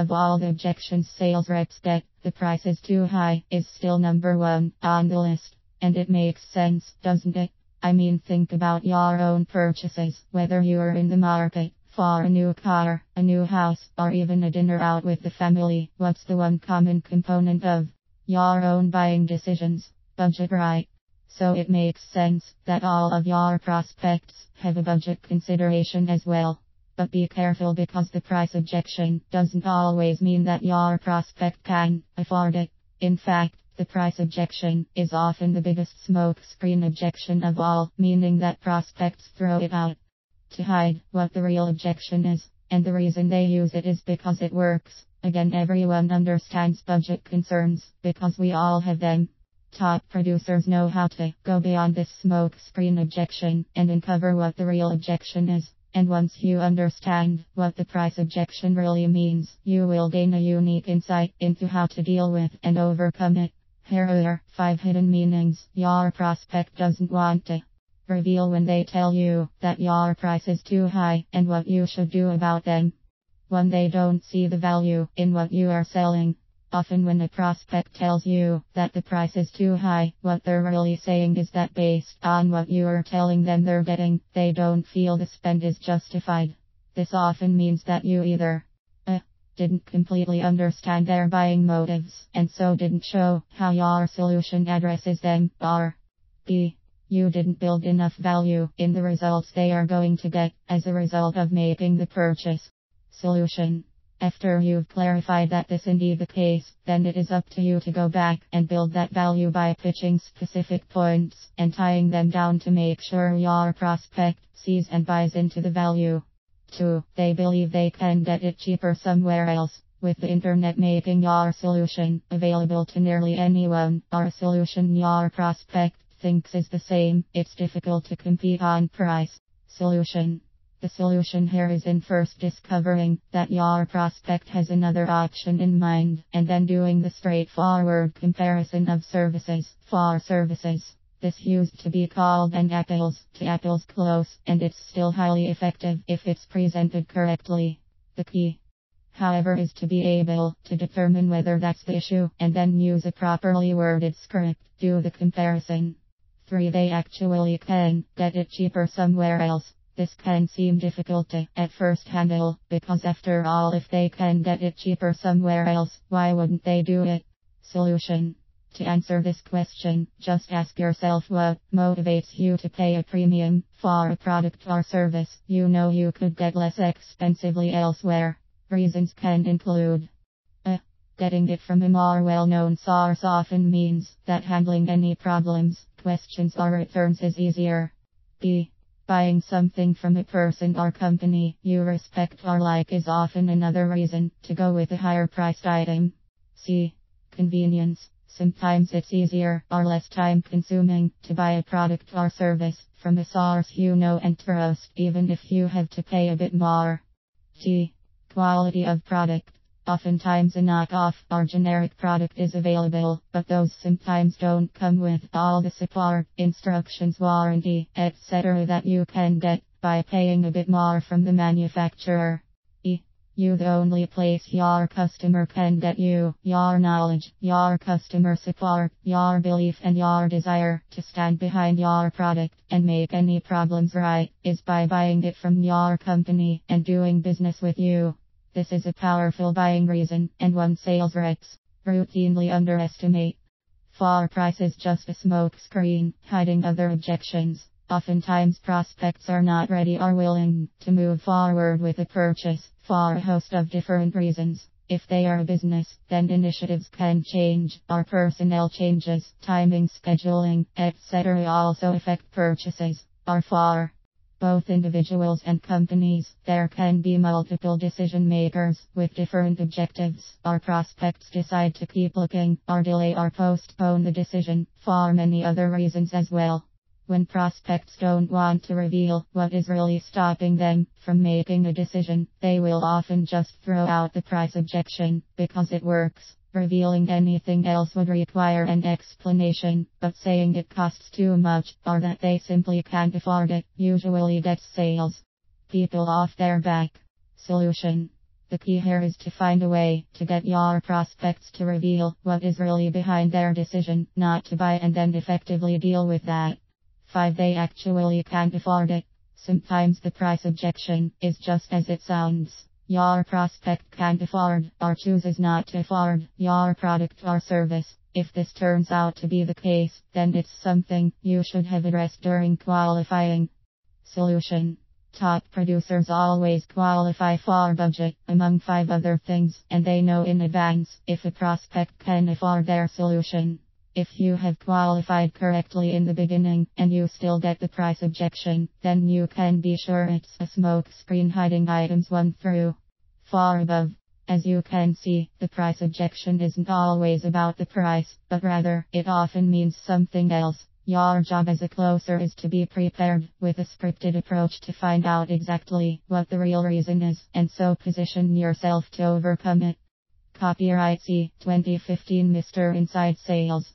Of all the objections sales reps get, the price is too high is still number one on the list. And it makes sense, doesn't it? I mean, think about your own purchases, whether you're in the market for a new car, a new house, or even a dinner out with the family. What's the one common component of your own buying decisions? Budget, right? So it makes sense that all of your prospects have a budget consideration as well. But be careful, because the price objection doesn't always mean that your prospect can afford it. In fact, the price objection is often the biggest smokescreen objection of all, meaning that prospects throw it out to hide what the real objection is. And the reason they use it is because it works. Again, everyone understands budget concerns, because we all have them. Top producers know how to go beyond this smokescreen objection and uncover what the real objection is. And once you understand what the price objection really means, you will gain a unique insight into how to deal with and overcome it. Here are 5 hidden meanings your prospect doesn't want to reveal when they tell you that your price is too high, and what you should do about them. 1. They don't see the value in what you are selling. Often when a prospect tells you that the price is too high, what they're really saying is that based on what you are telling them they're getting, they don't feel the spend is justified. This often means that you either didn't completely understand their buying motives, and so didn't show how your solution addresses them, or b. You didn't build enough value in the results they are going to get as a result of making the purchase. Solution. After you've clarified that this is indeed the case, then it is up to you to go back and build that value by pitching specific points and tying them down to make sure your prospect sees and buys into the value. 2. They believe they can get it cheaper somewhere else. With the internet making your solution available to nearly anyone, or a solution your prospect thinks is the same, it's difficult to compete on price. Solution. The solution here is in first discovering that your prospect has another option in mind, and then doing the straightforward comparison of services for services. This used to be called an apples to apples close, and it's still highly effective if it's presented correctly. The key, however, is to be able to determine whether that's the issue, and then use a properly worded script. Do the comparison. 3. They actually can get it cheaper somewhere else. This can seem difficult to at first handle, because after all, if they can get it cheaper somewhere else, why wouldn't they do it? Solution. To answer this question, just ask yourself what motivates you to pay a premium for a product or service you know you could get less expensively elsewhere. Reasons can include getting it from a more well-known source often means that handling any problems, questions or returns is easier. b. Buying something from a person or company you respect or like is often another reason to go with a higher priced item. C. Convenience. Sometimes it's easier or less time consuming to buy a product or service from a source you know and trust, even if you have to pay a bit more. G. Quality of product. Oftentimes a knockoff or generic product is available, but those sometimes don't come with all the support, instructions, warranty, etc. that you can get by paying a bit more from the manufacturer. E. You the only place your customer can get you, your knowledge, your customer support, your belief and your desire to stand behind your product and make any problems right, is by buying it from your company and doing business with you. This is a powerful buying reason, and one sales reps routinely underestimate. 4. Price is just a smoke screen, hiding other objections. Oftentimes prospects are not ready or willing to move forward with a purchase for a host of different reasons. If they are a business, then initiatives can change, or personnel changes, timing, scheduling, etc. also affect purchases. Or 4. Both individuals and companies, there can be multiple decision makers with different objectives, or prospects decide to keep looking, or delay or postpone the decision, for many other reasons as well. When prospects don't want to reveal what is really stopping them from making a decision, they will often just throw out the price objection, because it works. Revealing anything else would require an explanation, but saying it costs too much, or that they simply can't afford it, usually gets sales. People off their back. Solution. The key here is to find a way to get your prospects to reveal what is really behind their decision not to buy and then effectively deal with that. 5. They actually can't afford it. Sometimes the price objection is just as it sounds. Your prospect can't afford or chooses not to afford your product or service. If this turns out to be the case, then it's something you should have addressed during qualifying. Solution. Top producers always qualify for budget, among 5 other things, and they know in advance if a prospect can afford their solution. If you have qualified correctly in the beginning and you still get the price objection, then you can be sure it's a smoke screen hiding items 1 through 4 above. As you can see, the price objection isn't always about the price, but rather, it often means something else. Your job as a closer is to be prepared with a scripted approach to find out exactly what the real reason is, and so position yourself to overcome it. Copyright C. 2015 Mr. Inside Sales.